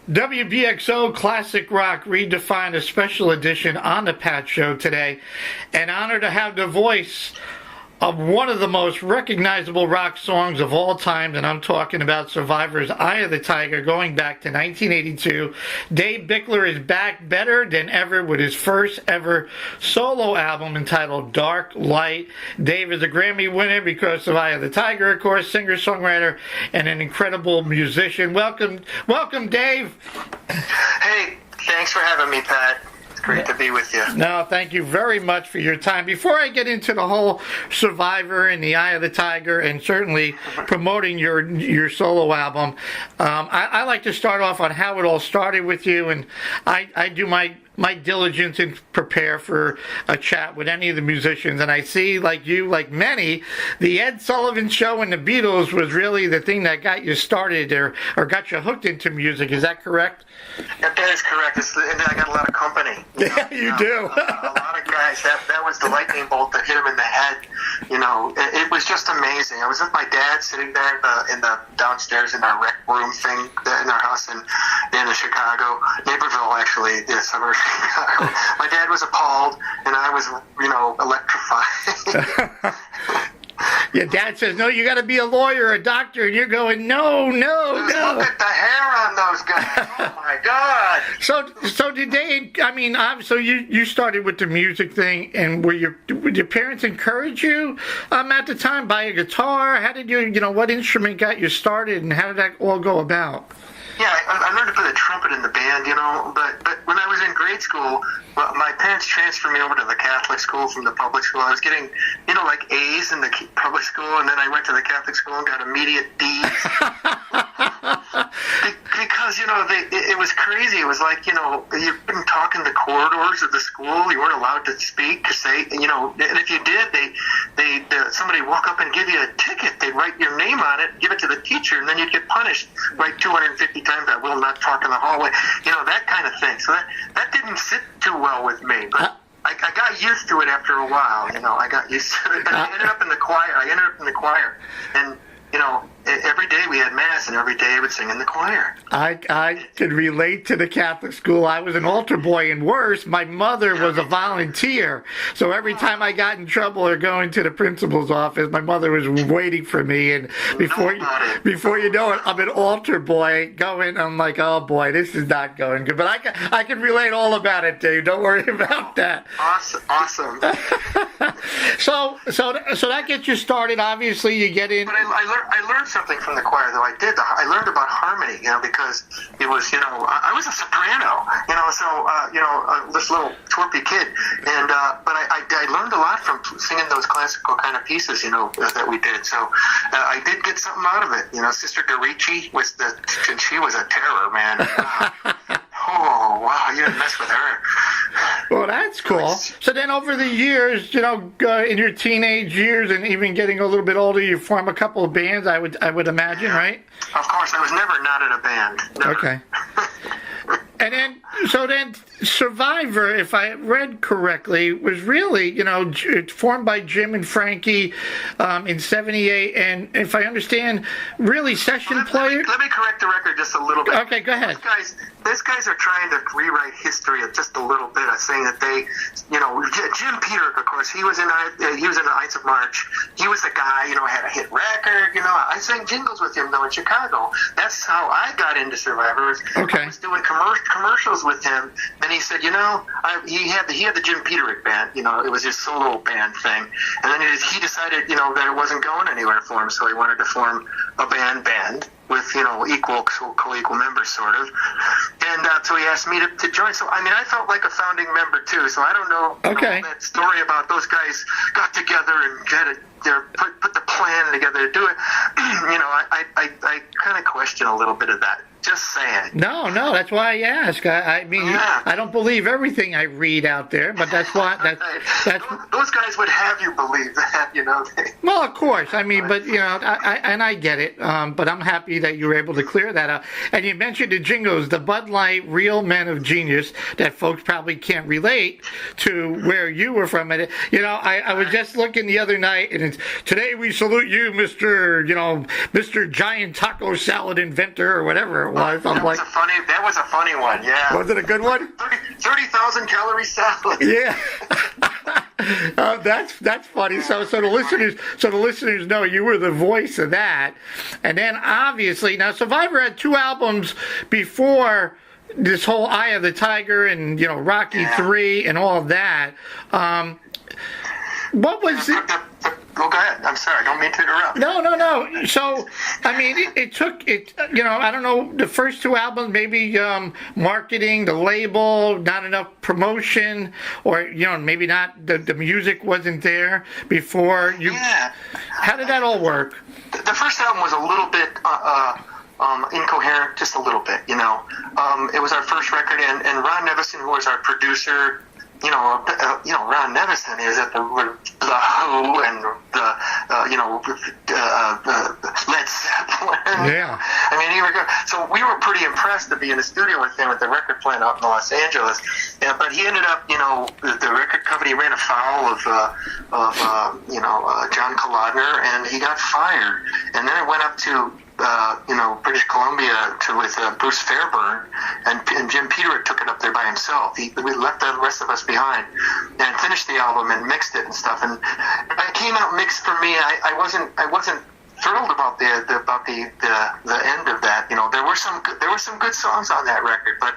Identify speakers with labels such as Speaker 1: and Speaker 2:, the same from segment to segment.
Speaker 1: WBXO Classic Rock Redefined, a special edition on the Pat Show today. An honor to have the voice of one of the most recognizable rock songs of all time, and I'm talking about Survivor's Eye of the Tiger, going back to 1982. Dave Bickler is back better than ever with his first ever solo album entitled Darklight. Dave is a Grammy winner because of Eye of the Tiger, of course, singer-songwriter, and an incredible musician. Welcome, Dave.
Speaker 2: Hey, thanks for having me, Pat. Great to be with you.
Speaker 1: No, thank you very much for your time. Before I get into the whole Survivor and the Eye of the Tiger and certainly promoting your solo album, I like to start off on how it all started with you, and I do my diligence and prepare for a chat with any of the musicians, and I see, like you, like many, the Ed Sullivan Show and the Beatles was really the thing that got you started or got you hooked into music. Is that correct?
Speaker 2: Yeah, that is correct. And I got a lot of company.
Speaker 1: Yeah, you do.
Speaker 2: A lot of guys. That was the lightning bolt that hit him in the head. You know, it was just amazing. I was with my dad sitting there in the downstairs in our rec room thing in our house in Chicago, Naperville, actually, the suburb. My dad was appalled, and I was, electrified.
Speaker 1: Your dad says, no, you got to be a lawyer or a doctor, and you're going, no.
Speaker 2: Look at the hair on those guys. Oh, my God.
Speaker 1: So did they, so you started with the music thing, and would your parents encourage you at the time, buy a guitar? How did what instrument got you started, and how did that all go about?
Speaker 2: Yeah, I learned to play the trumpet in the band, but when I was in grade school, my parents transferred me over to the Catholic school from the public school. I was getting, like A's in the public school, and then I went to the Catholic school and got immediate D's. Because, it was crazy. It was like, you couldn't talk in the corridors of the school. You weren't allowed to speak, to say, and if you did, somebody walk up and give you a ticket. They'd write your name on it, give it to the teacher, and then you'd get punished, like 250 times. I will not talk in the hallway. That kind of thing. So that didn't sit too well with me, but I got used to it after a while. I got used to it. But I ended up in the choir, and every day we had mass, and every day I would sing in the choir.
Speaker 1: I could relate to the Catholic school. I was an altar boy, and worse, my mother was a volunteer. So every time I got in trouble or going to the principal's office, my mother was waiting for me. And before you know it, I'm an altar boy going. I'm like, oh boy, this is not going good. But I can relate all about it, Dave. Don't worry about that.
Speaker 2: Awesome.
Speaker 1: So that gets you started. Obviously, you get in.
Speaker 2: But I learned something from the choir, though. I learned about harmony, because it was, I was a soprano, this little twerpy kid, and but I learned a lot from singing those classical kind of pieces, that we did. So I did get something out of it. Sister Dorici and she was a terror, man. Oh, wow, you didn't mess with her.
Speaker 1: Well, that's cool. So then over the years, in your teenage years and even getting a little bit older, you form a couple of bands, I would imagine, right?
Speaker 2: Of course, I was never not in a band. Never.
Speaker 1: Okay. And then Survivor, if I read correctly, was really, formed by Jim and Frankie in '78, and if I understand, really session players.
Speaker 2: Let me correct the record just a little bit.
Speaker 1: Okay, go ahead.
Speaker 2: These guys are trying to rewrite history just a little bit. I'm saying that they, Jim Peter, of course, he was in the Ides of March. He was the guy, had a hit record. I sang jingles with him though in Chicago. That's how I got into Survivors.
Speaker 1: Okay.
Speaker 2: I was doing commercials with him, and he said, he had the Jim Peterick band. It was his solo band thing, and then he decided, that it wasn't going anywhere for him, so he wanted to form a band with co-equal members, sort of, and so he asked me to join. So I felt like a founding member too. So I don't know, that story about those guys got together and put the plan together to do it. I kind of question a little bit of that. Just saying.
Speaker 1: No, that's why I ask. I don't believe everything I read out there, but that's why
Speaker 2: those guys would have you believe that,
Speaker 1: Well, of course. But I get it. But I'm happy that you were able to clear that up. And you mentioned the jingles, the Bud Light Real Men of Genius, that folks probably can't relate to where you were from. And I was just looking the other night, and it's today we salute you, Mr. Giant Taco Salad Inventor, or whatever it was. I'm like,
Speaker 2: that was a funny one. Yeah.
Speaker 1: Was it a good one?
Speaker 2: 30,000 calorie salad.
Speaker 1: Yeah. That's funny. So the listeners know you were the voice of that. And then obviously now Survivor had 2 albums before this whole Eye of the Tiger and Rocky 3 and all of that. What was it?
Speaker 2: Go ahead. I'm sorry. I don't mean to interrupt.
Speaker 1: No. So, I mean, it took, I don't know, the first 2 albums, maybe marketing, the label, not enough promotion, or, maybe not, the music wasn't there before you. Yeah. How did that all work?
Speaker 2: The first album was a little bit incoherent, just a little bit, It was our first record, and Ron Nevison, who was our producer, Ron Nevison is at the Who and the Led Zeppelin.
Speaker 1: Yeah.
Speaker 2: I mean, he was good. So we were pretty impressed to be in the studio with him at the record plant out in Los Angeles. Yeah, but he ended up, the record company ran afoul of John Kalodner, and he got fired. And then it went up to British Columbia with Bruce Fairburn, and Jim Peter took it up there by himself. We left the rest of us behind and finished the album and mixed it and stuff. And it came out mixed for me. I wasn't thrilled about the end of that. There were some good songs on that record, but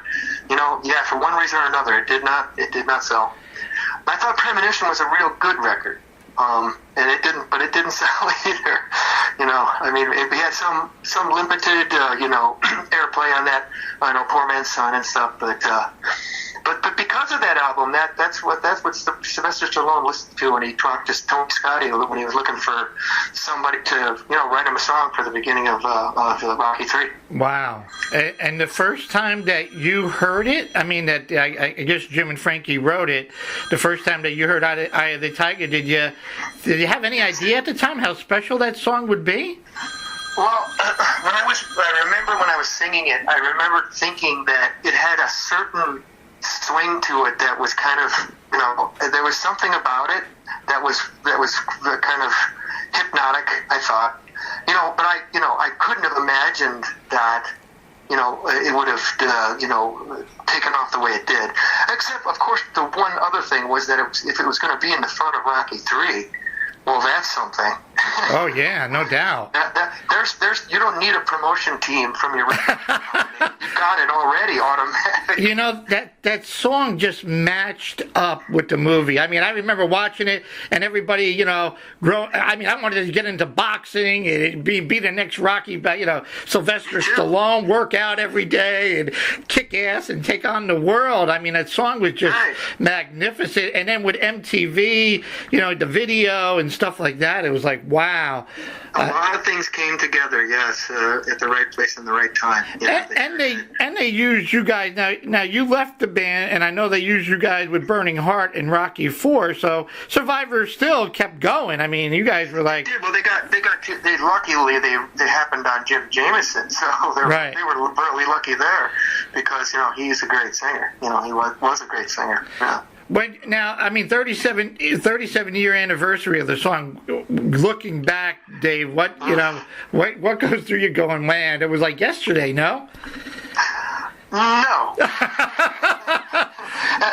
Speaker 2: for one reason or another, it did not sell. I thought Premonition was a real good record. And it didn't sell either. I mean, we had some limited, airplay on that, Poor Man's Son and stuff, but because of that album, that's what Sylvester Stallone listened to when he talked to Tony Scotti when he was looking for somebody to, write him a song for the beginning of Rocky 3.
Speaker 1: Wow. And the first time that you heard it, I mean, that I guess Jim and Frankie wrote it, the first time that you heard Eye of the Tiger, did you have any idea at the time how special that song would be?
Speaker 2: Well, I remember when I was singing it, I remember thinking that it had a certain swing to it that was kind of, there was something about it that was kind of hypnotic, I thought. But I couldn't have imagined that, it would have, taken off the way it did. Except, of course, the one other thing was that if it was going to be in the front of Rocky 3, well, that's something.
Speaker 1: Oh yeah, no doubt.
Speaker 2: There's you don't need a promotion team from your record. You got it already automatic.
Speaker 1: That song just matched up with the movie. I mean, I remember watching it, and everybody, I wanted to get into boxing and be the next Rocky, Sylvester Stallone, work out every day and kick ass and take on the world. I mean, that song was just magnificent. And then with MTV, the video and stuff like that, it was like, wow.
Speaker 2: A lot of things came together, yes, at the right place and the right time. Yeah,
Speaker 1: and they used you guys. Now you left the band, and I know they used you guys with Burning Heart and Rocky IV. So Survivor still kept going. I mean, you guys were like.
Speaker 2: They did. Well, they luckily they happened on Jim Jamison, so they were really lucky there because he's a great singer. He was a great singer. Yeah.
Speaker 1: But now, I mean, 37-year anniversary of the song. Looking back, Dave, what goes through you going, man? It was like yesterday, no?
Speaker 2: No.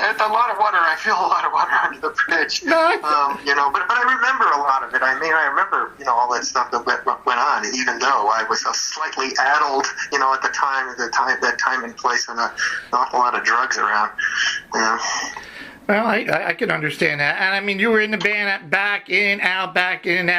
Speaker 2: It's a lot of water. I feel a lot of water under the bridge. No, but I remember a lot of it. I mean, I remember all that stuff that went on, even though I was slightly addled, at that time and place, and an awful lot of drugs around.
Speaker 1: Well, I can understand that, and I mean, you were in the band, back in, out, and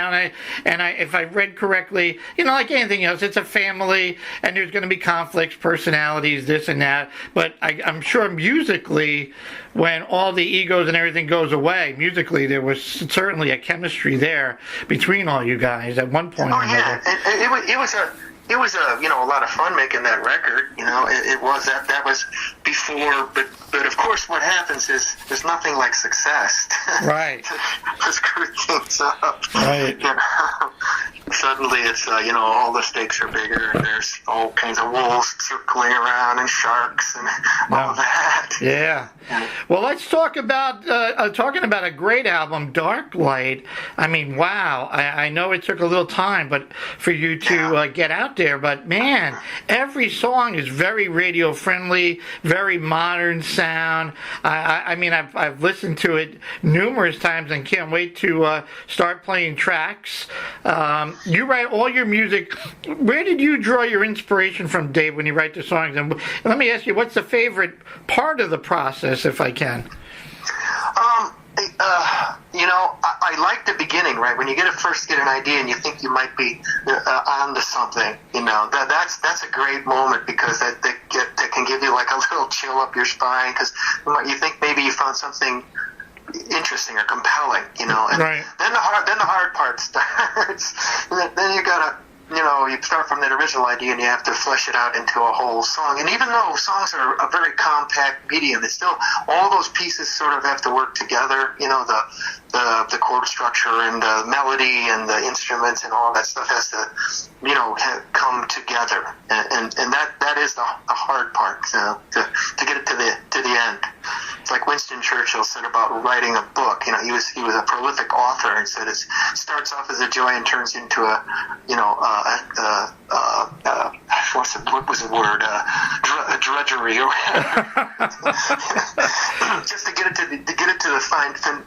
Speaker 1: if I read correctly, like anything else, it's a family, and there's going to be conflicts, personalities, this and that. But I'm sure musically, when all the egos and everything goes away, musically there was certainly a chemistry there between all you guys at one point.
Speaker 2: Oh yeah, it was a lot of fun making that record. It was that was before, but of course what happens is there's nothing like success.
Speaker 1: Right.
Speaker 2: to screw things up.
Speaker 1: Right.
Speaker 2: suddenly it's all the stakes are bigger, and there's all kinds of wolves circling around and sharks and all of that.
Speaker 1: Yeah. Well, let's talk about talking about a great album, Darklight. I mean, wow. I know it took a little time, but for you to get out there. But man, every song is very radio friendly, very modern sound. I mean, I've listened to it numerous times and can't wait to start playing tracks. You write all your music. Where did you draw your inspiration from, Dave, when you write the songs? And let me ask you, what's the favorite part of the process, if I can?
Speaker 2: I like the beginning, right? When you first get an idea and you think you might be onto something, that's a great moment, because that can give you like a little chill up your spine, because you think maybe you found something interesting or compelling, and
Speaker 1: right.
Speaker 2: then the hard part starts. Then you gotta, you start from that original idea and you have to flesh it out into a whole song. And even though songs are a very compact medium, it's still, all those pieces sort of have to work together. The chord structure and the melody and the instruments and all that stuff has to, come together. And that is the hard part, to get it to the end. It's like Winston Churchill said about writing a book. He was a prolific author, and said it starts off as a joy and turns into what was the word? A drudgery, or just to get it to the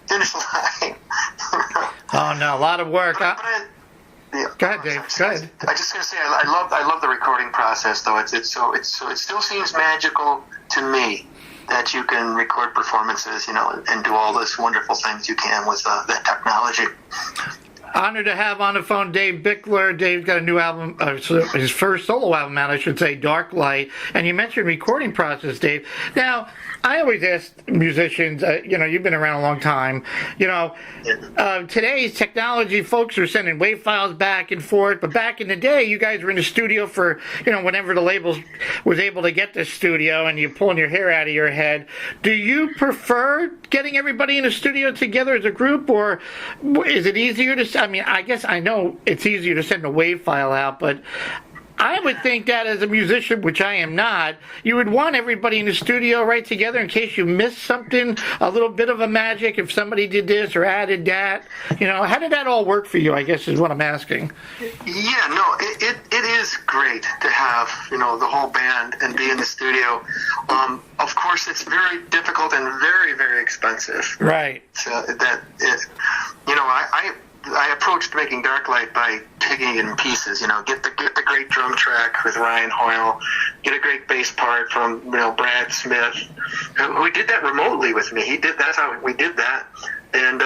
Speaker 2: finish line.
Speaker 1: Oh no, a lot of work.
Speaker 2: Go
Speaker 1: ahead, Dave. Go ahead.
Speaker 2: I just gonna say I love the recording process, though. It still seems magical to me that you can record performances, and do all those wonderful things you can with that technology.
Speaker 1: Honored to have on the phone Dave Bickler. Dave's got a new album, his first solo album out, I should say, Darklight. And you mentioned recording process, Dave. Now, I always ask musicians, you've been around a long time, today's technology, folks are sending WAV files back and forth, but back in the day, you guys were in the studio for, whenever the label was able to get the studio, and you're pulling your hair out of your head. Do you prefer getting everybody in the studio together as a group, or is it easier to, I guess I know it's easier to send a WAV file out, but I would think that as a musician, which I am not, you would want everybody in the studio right together in case you missed something, a little bit of a magic, if somebody did this or added that. How did that all work for you, I guess, is what I'm asking.
Speaker 2: Yeah, no, it is great to have, the whole band and be in the studio. Of course, it's very difficult and very, very expensive.
Speaker 1: Right.
Speaker 2: So I approached making Darklight by taking it in pieces. Get the great drum track with Ryan Hoyle, get a great bass part from Brad Smith, who did that remotely with me. That's how we did that, and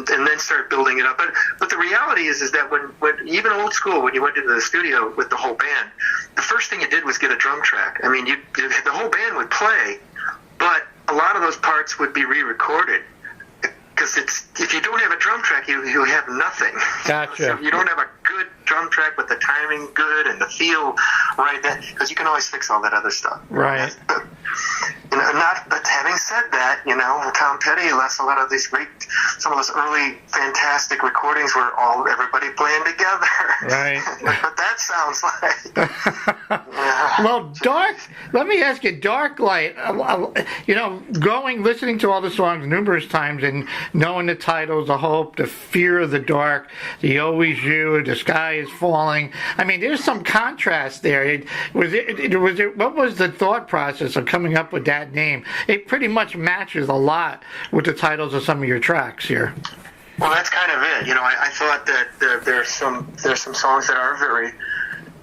Speaker 2: then start building it up. But the reality is that when even old school, when you went into the studio with the whole band, the first thing you did was get a drum track. The whole band would play, but a lot of those parts would be re-recorded. Because if you don't have a drum track, you have nothing.
Speaker 1: Gotcha.
Speaker 2: So you don't have a good drum track with the timing good and the feel right, because you can always fix all that other stuff.
Speaker 1: Right.
Speaker 2: But having said that, Tom Petty left a lot of these some of those early fantastic recordings where everybody playing together.
Speaker 1: Right.
Speaker 2: But that sounds like.
Speaker 1: Well, let me ask you, Darklight, listening to all the songs numerous times and knowing the titles, The Hope, The Fear of the Dark, The Always You, The Sky is Falling. There's some contrast there. What was the thought process of coming up with that name? It pretty much matches a lot with the titles of some of your tracks here.
Speaker 2: Well, that's kind of it. I thought that there's some songs that are very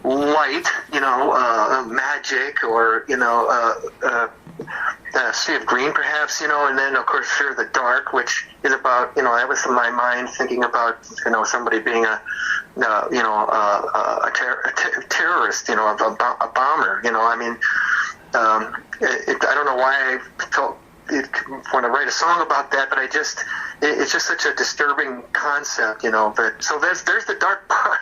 Speaker 2: light, magic, or Sea of Green, perhaps, and then of course Fear of the Dark, which is about, that was in my mind thinking about, somebody being a terrorist, a bomber. I don't know why I felt want to write a song about that, but I just, it's just such a disturbing concept, But so there's the dark part.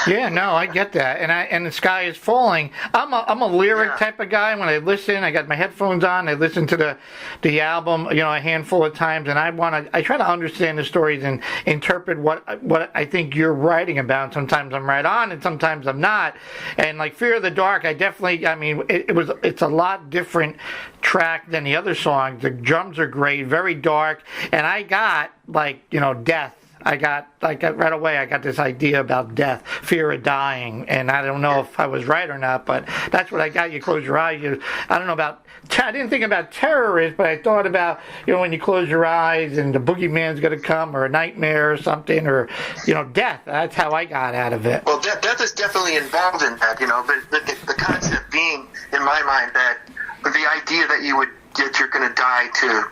Speaker 1: Yeah, no, I get that, and the sky is falling. I'm a lyric type of guy. When I listen, I got my headphones on. I listen to the album, a handful of times, and I try to understand the stories and interpret what I think you're writing about. Sometimes I'm right on, and sometimes I'm not. And like Fear of the Dark, it's a lot different track than the other songs. The drums are great, very dark, and I got death. I got right away. I got this idea about death, fear of dying, and I don't know if I was right or not, but that's what I got. You close your eyes. I don't know about. I didn't think about terrorists, but I thought about when you close your eyes and the boogeyman's going to come, or a nightmare or something, or death. That's how I got out of it.
Speaker 2: Well, death is definitely involved in that. But the concept being, in my mind, that the idea that you're going to die to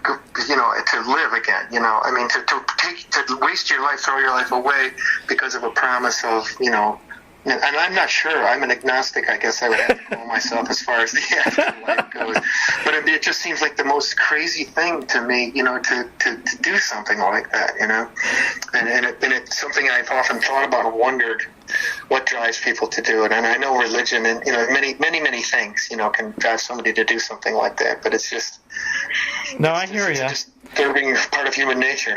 Speaker 2: live again. To waste your life, throw your life away because of a promise of, and I'm not sure. I'm an agnostic, I guess I would have to call myself as far as the afterlife goes. But it just seems like the most crazy thing to me, to do something like that, And it's something I've often thought about and wondered what drives people to do it. And I know religion and, many things, can drive somebody to do something like that. But it's just...
Speaker 1: No, I hear you.
Speaker 2: Disturbing part of human nature.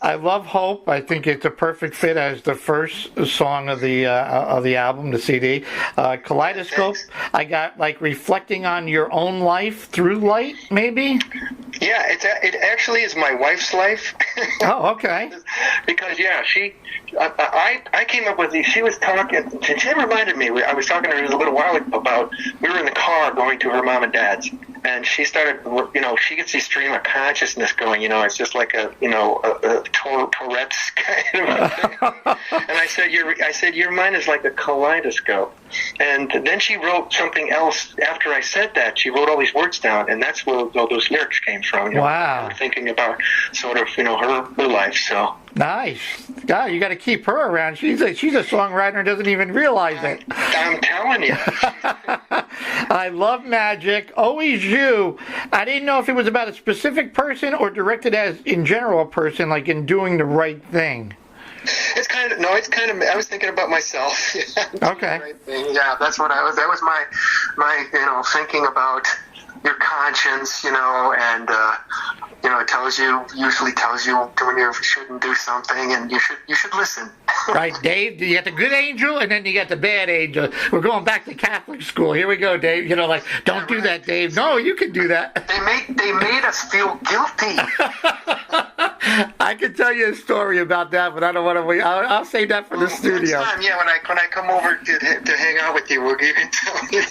Speaker 1: I love Hope. I think it's a perfect fit as the first song of the album, the CD. Kaleidoscope. I got reflecting on your own life through light, maybe.
Speaker 2: Yeah, it actually is my wife's life.
Speaker 1: Oh, okay.
Speaker 2: Because I came up with these. She was talking. She reminded me. I was talking to her a little while ago about. We were in the car going to her mom and dad's, and she started. She gets this stream of consciousness going. It's just like a Tourette's kind of thing. And I said, your mind is like a kaleidoscope. And then she wrote something else after I said that. She wrote all these words down, and that's where all those lyrics came from.
Speaker 1: Wow.
Speaker 2: Thinking about sort of her life. So.
Speaker 1: Nice. God, you got to keep her around. She's a songwriter and doesn't even realize it.
Speaker 2: I'm telling you.
Speaker 1: I love Magic. Always You. I didn't know if it was about a specific person or directed as, in general, a person, like in doing the right thing.
Speaker 2: It's kind of, I was thinking about myself.
Speaker 1: Okay.
Speaker 2: Right thing. Yeah, that's what that was my thinking about your conscience, and, it usually tells you when you shouldn't do something, and you should listen.
Speaker 1: Right, Dave, you got the good angel, and then you got the bad angel. We're going back to Catholic school. Here we go, Dave. Don't do that, Dave. No, you can do that.
Speaker 2: They made us feel guilty.
Speaker 1: I could tell you a story about that, but I don't want to. I'll save that for the studio.
Speaker 2: Next time, yeah, when I come over to hang out with you, you can tell me.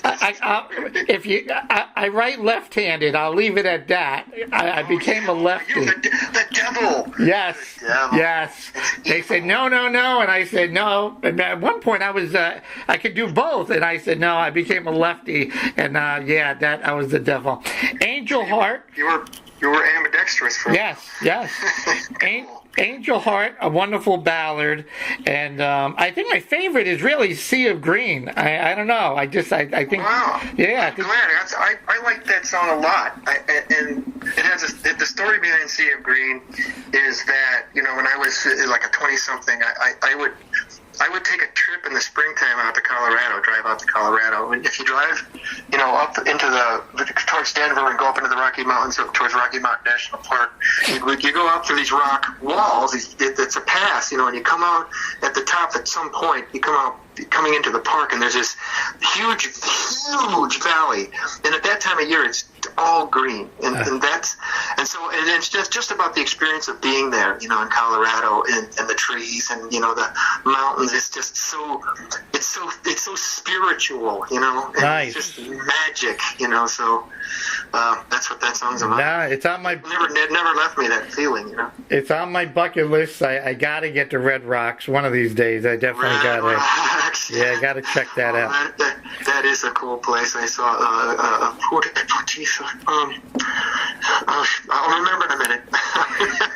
Speaker 1: I write left-handed. I'll leave it at that. I became a lefty.
Speaker 2: You're the devil.
Speaker 1: Yes.
Speaker 2: The devil.
Speaker 1: Yes. They said no, and I said no. And at one point, I could do both, and I said no. I became a lefty, and I was the devil. Angel Heart.
Speaker 2: You were ambidextrous for
Speaker 1: Yes.
Speaker 2: Cool.
Speaker 1: Angel Heart, a wonderful ballad, and I think my favorite is really Sea of Green. I don't know. I think.
Speaker 2: Wow.
Speaker 1: Yeah.
Speaker 2: I'm glad. I like that song a lot. And it has the story behind Sea of Green is that when I was like a 20-something, I would take a trip in the springtime drive out to Colorado. And if you drive, up into towards Denver and go up into the Rocky Mountains, up towards Rocky Mountain National Park, you go out through these rock walls. It's a pass, and you come out at the top at some point. You come out coming into the park, and there's this huge valley. And at that time of year, it's all green, and it's just about the experience of being there, in Colorado, and the trees and the mountains. It's just it's so spiritual, and
Speaker 1: nice.
Speaker 2: It's just magic, So that's what that song's about.
Speaker 1: Nah, it's on my.
Speaker 2: It never left me that feeling,
Speaker 1: It's on my bucket list. I got to get to Red Rocks one of these days. I definitely got it. Yeah, I got to check that out.
Speaker 2: That is a cool place. I saw. I'll remember in a minute.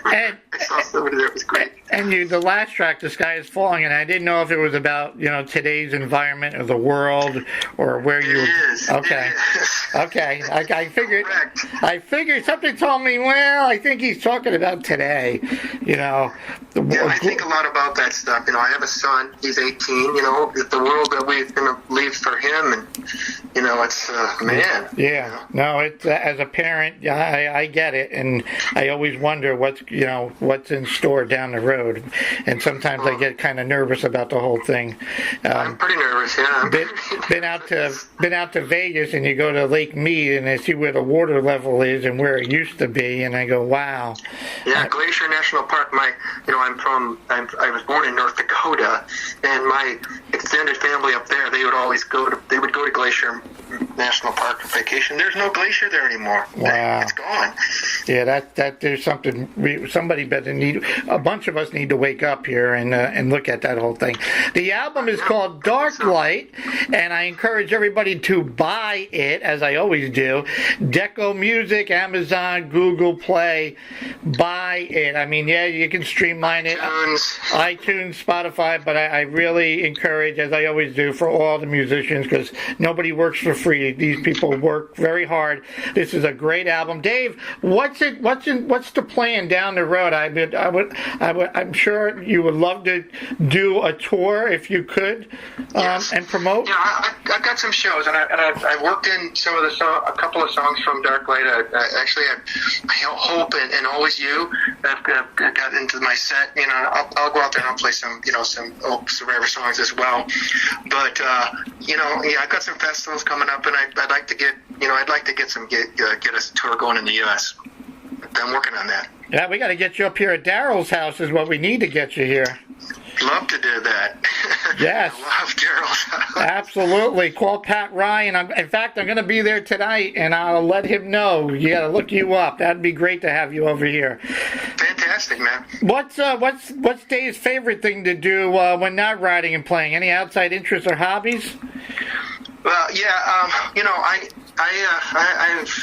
Speaker 1: And,
Speaker 2: I saw somebody there. It was great.
Speaker 1: And the last track, "The Sky Is Falling," and I didn't know if it was about today's environment or the world or where you.
Speaker 2: It is.
Speaker 1: Okay.
Speaker 2: It is.
Speaker 1: Okay. I figured.
Speaker 2: Correct.
Speaker 1: I figured something told me. Well, I think he's talking about today.
Speaker 2: Yeah, I think a lot about that stuff. I have a son. He's 18. The world that we're going to leave for him, and it's man.
Speaker 1: Yeah. No, it's as a parent, I get it, and I always wonder what's in store down the road, and sometimes I get kind of nervous about the whole thing.
Speaker 2: I'm pretty nervous. Yeah.
Speaker 1: Been out to Vegas, and you go to Lake Mead, and I see where the water level is and where it used to be, and I go, wow.
Speaker 2: Yeah, Glacier National Park. I was born in North Dakota, and my extended family up there, they would go to Glacier National Park for vacation. There's no glacier there anymore.
Speaker 1: Wow.
Speaker 2: It's gone.
Speaker 1: Yeah, that there's something. A bunch of us need to wake up here and look at that whole thing. The album is called Darklight, and I encourage everybody to buy it, as I always do. Deco Music, Amazon, Google Play, buy it. I mean, yeah, you can streamline it, iTunes, Spotify, but I really encourage, as I always do, for all the musicians, because nobody works for free. These people work very hard. This is a great album. Dave, what's the plan down the road? I'm sure you would love to do a tour if you could,
Speaker 2: yes.
Speaker 1: And promote.
Speaker 2: Yeah, I've got some shows, and I worked in a couple of songs from Darklight. I hope and always you. I've got into my set. I'll go out there and I'll play some Survivor songs as well. But I've got some festivals coming up, and I'd like to get a tour going in the U.S. I'm working on that.
Speaker 1: Yeah, we got to get you up here at Daryl's house is what we need to get you here.
Speaker 2: Love to do that.
Speaker 1: Yes.
Speaker 2: I love Daryl's house.
Speaker 1: Absolutely. Call Pat Ryan. In fact, I'm going to be there tonight, and I'll let him know. You got to look you up. That'd be great to have you over here.
Speaker 2: Fantastic, man.
Speaker 1: What's Dave's favorite thing to do when not writing and playing? Any outside interests or hobbies?
Speaker 2: Well, yeah, I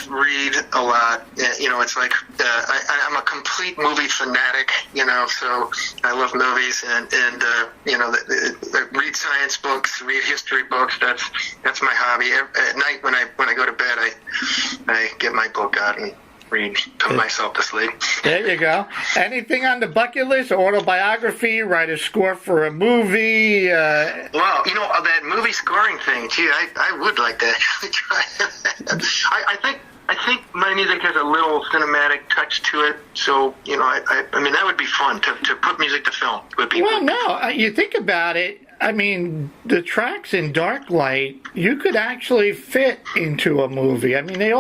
Speaker 2: read a lot. It's like I'm a complete movie fanatic. So I love movies and read science books, read history books. That's my hobby. At night when I go to bed, I get my book out and read, put myself to sleep.
Speaker 1: There you go. Anything on the bucket list? Autobiography? Write a score for a movie?
Speaker 2: Well, that movie scoring thing. Gee, I would like to actually try that. I think my music has a little cinematic touch to it, so I mean that would be fun to put music to film. Would be.
Speaker 1: Well, no, you think about it. I mean, the tracks in Darklight, you could actually fit into a movie. I mean, it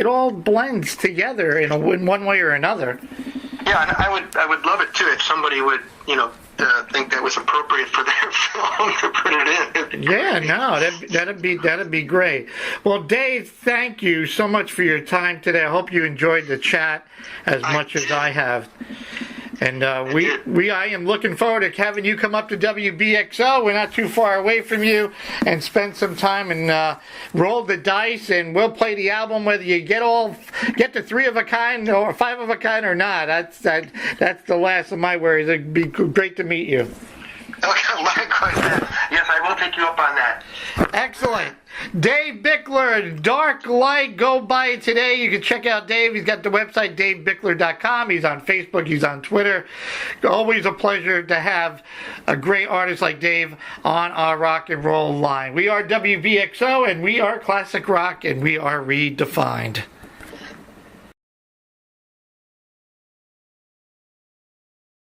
Speaker 1: all blends together in one way or another.
Speaker 2: Yeah, and I would love it too if somebody would think that was appropriate for their film to put it in.
Speaker 1: Yeah, no, that'd be great. Well, Dave, thank you so much for your time today. I hope you enjoyed the chat as much as I have. And I am looking forward to having you come up to WBXO. We're not too far away from you, and spend some time and roll the dice. And we'll play the album whether you get the 3 of a kind or 5 of a kind or not. That's the last of my worries. It'd be great to meet you.
Speaker 2: Okay, likewise. Yes, I will take you up on that.
Speaker 1: Excellent. Dave Bickler, Darklight. Go buy it today. You can check out Dave. He's got the website, davebickler.com. He's on Facebook. He's on Twitter. Always a pleasure to have a great artist like Dave on our rock and roll line. We are WBXO, and we are classic rock, and we are redefined.